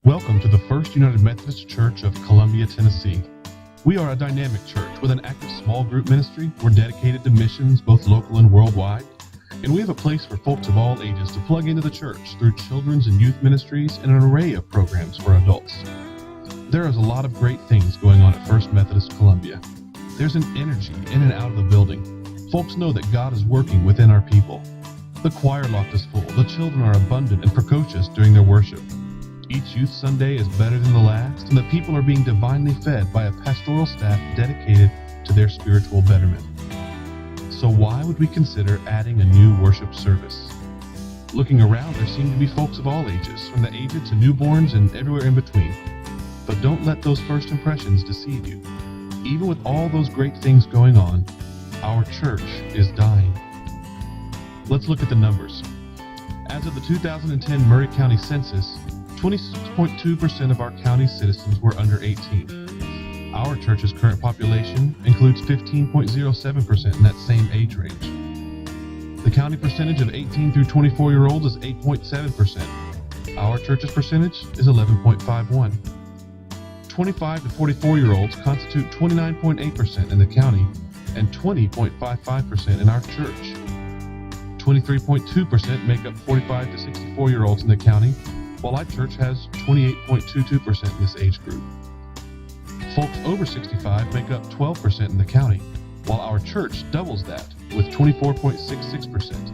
Welcome to the First United Methodist Church of Columbia, Tennessee. We are a dynamic church with an active small group ministry. We're dedicated to missions, both local and worldwide. And we have a place for folks of all ages to plug into the church through children's and youth ministries and an array of programs for adults. There is a lot of great things going on at First Methodist Columbia. There's an energy in and out of the building. Folks know that God is working within our people. The choir loft is full. The children are abundant and precocious during their worship. Each youth Sunday is better than the last, and the people are being divinely fed by a pastoral staff dedicated to their spiritual betterment. So why would we consider adding a new worship service? Looking around, there seem to be folks of all ages, from the aged to newborns and everywhere in between. But don't let those first impressions deceive you. Even with all those great things going on, our church is dying. Let's look at the numbers. As of the 2010 Murray County Census, 26.2% of our county's citizens were under 18. Our church's current population includes 15.07% in that same age range. The county percentage of 18 through 24-year-olds is 8.7%. Our church's percentage is 11.51. 25 to 44-year-olds constitute 29.8% in the county and 20.55% in our church. 23.2% make up 45 to 64-year-olds in the county, while our church has 28.22% in this age group. Folks over 65 make up 12% in the county, while our church doubles that with 24.66%.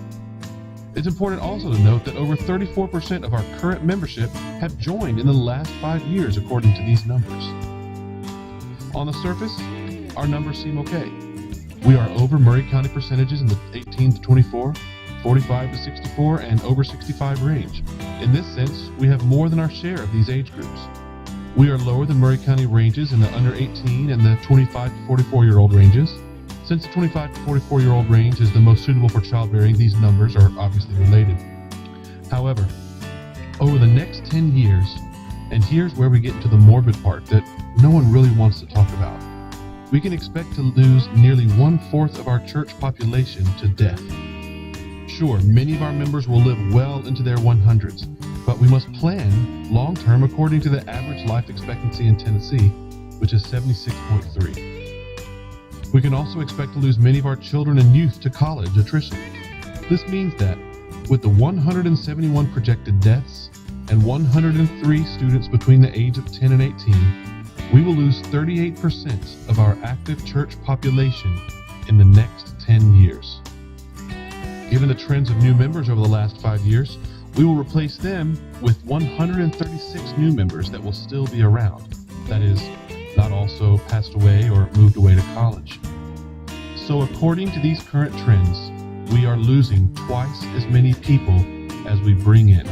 It's important also to note that over 34% of our current membership have joined in the last 5 years according to these numbers. On the surface, our numbers seem okay. We are over Murray County percentages in the 18 to 24, 45 to 64, and over 65 range. In this sense, we have more than our share of these age groups. We are lower than Murray County ranges in the under 18 and the 25 to 44-year-old ranges. Since the 25 to 44-year-old range is the most suitable for childbearing, these numbers are obviously related. However, over the next 10 years, and here's where we get into the morbid part that no one really wants to talk about, we can expect to lose nearly 1/4 of our church population to death. Sure, many of our members will live well into their 100s, but we must plan long-term according to the average life expectancy in Tennessee, which is 76.3. We can also expect to lose many of our children and youth to college attrition. This means that with the 171 projected deaths and 103 students between the age of 10 and 18, we will lose 38% of our active church population in the next 10 years. Given the trends of new members over the last 5 years, we will replace them with 136 new members that will still be around. That is, not also passed away or moved away to college. So according to these current trends, we are losing twice as many people as we bring in.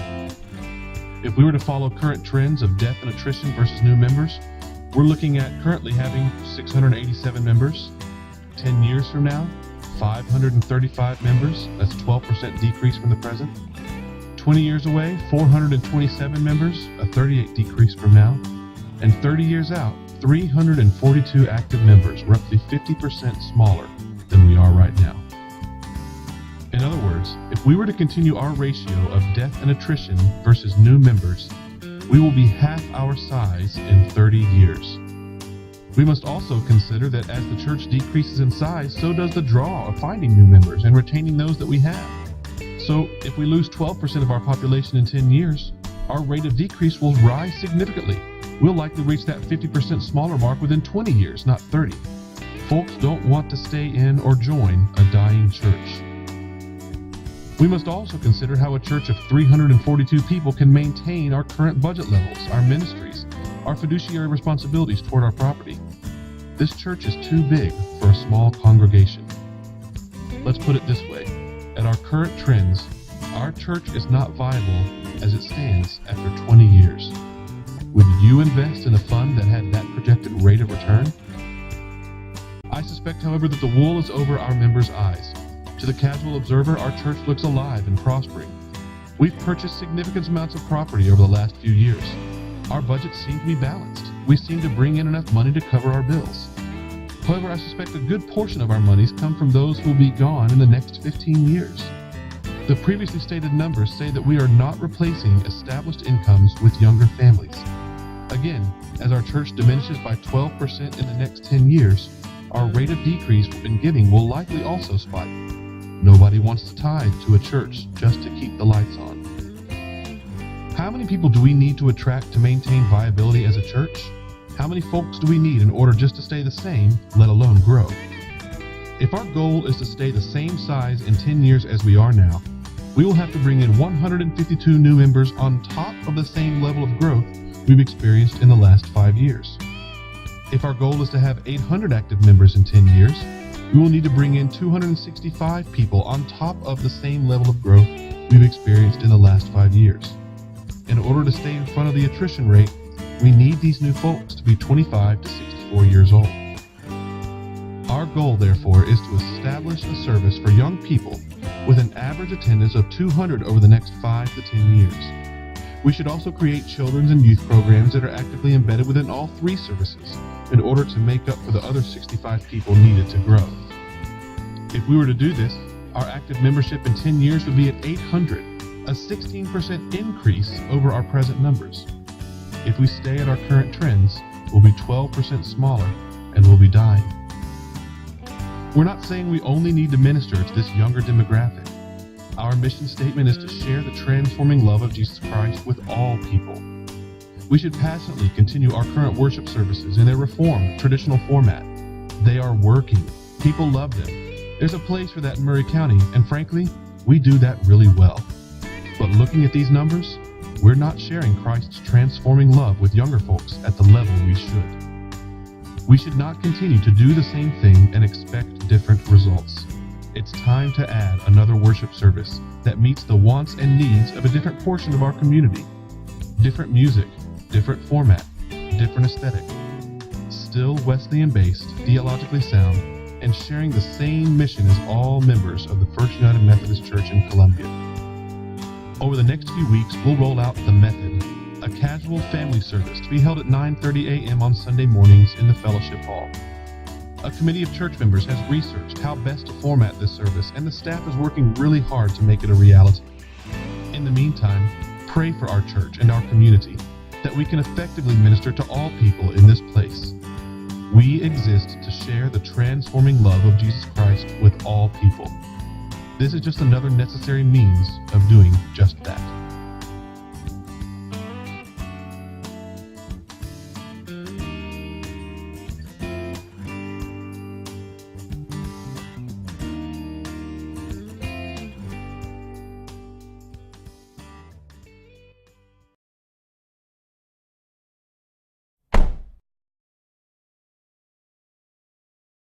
If we were to follow current trends of death and attrition versus new members, we're looking at currently having 687 members. 10 years from now, 535 members, that's a 12% decrease from the present. 20 years away, 427 members, a 38% decrease from now. And 30 years out, 342 active members, roughly 50% smaller than we are right now. In other words, if we were to continue our ratio of death and attrition versus new members, we will be half our size in 30 years. We must also consider that as the church decreases in size, so does the draw of finding new members and retaining those that we have. So if we lose 12% of our population in 10 years, our rate of decrease will rise significantly. We'll likely reach that 50% smaller mark within 20 years, not 30. Folks don't want to stay in or join a dying church. We must also consider how a church of 342 people can maintain our current budget levels, our ministries, our fiduciary responsibilities toward our property. This church is too big for a small congregation. Let's put it this way. At our current trends, our church is not viable as it stands after 20 years. Would you invest in a fund that had that projected rate of return? I suspect, however, that the wool is over our members' eyes. To the casual observer, our church looks alive and prospering. We've purchased significant amounts of property over the last few years. Our budgets seem to be balanced. We seem to bring in enough money to cover our bills. However, I suspect a good portion of our monies come from those who will be gone in the next 15 years. The previously stated numbers say that we are not replacing established incomes with younger families. Again, as our church diminishes by 12% in the next 10 years, our rate of decrease in giving will likely also spike. Nobody wants to tithe to a church just to keep the lights on. How many people do we need to attract to maintain viability as a church? How many folks do we need in order just to stay the same, let alone grow? If our goal is to stay the same size in 10 years as we are now, we will have to bring in 152 new members on top of the same level of growth we've experienced in the last 5 years. If our goal is to have 800 active members in 10 years, we will need to bring in 265 people on top of the same level of growth we've experienced in the last 5 years. In order to stay in front of the attrition rate, we need these new folks to be 25 to 64 years old. Our goal, therefore, is to establish a service for young people with an average attendance of 200 over the next 5 to 10 years. We should also create children's and youth programs that are actively embedded within all 3 services in order to make up for the other 65 people needed to grow. If we were to do this, our active membership in 10 years would be at 800, a 16% increase over our present numbers. If we stay at our current trends, we'll be 12% smaller and we'll be dying. We're not saying we only need to minister to this younger demographic. Our mission statement is to share the transforming love of Jesus Christ with all people. We should passionately continue our current worship services in their reformed, traditional format. They are working. People love them. There's a place for that in Murray County, and frankly, we do that really well. But looking at these numbers, we're not sharing Christ's transforming love with younger folks at the level we should. We should not continue to do the same thing and expect different results. It's time to add another worship service that meets the wants and needs of a different portion of our community. Different music, different format, different aesthetic. Still Wesleyan-based, theologically sound, and sharing the same mission as all members of the First United Methodist Church in Columbia. Over the next few weeks, we'll roll out The Method, a casual family service to be held at 9:30 a.m. on Sunday mornings in the fellowship hall. A committee of church members has researched how best to format this service, and the staff is working really hard to make it a reality. In the meantime, pray for our church and our community, that we can effectively minister to all people in this place. We exist to share the transforming love of Jesus Christ with all people. This is just another necessary means of doing just that.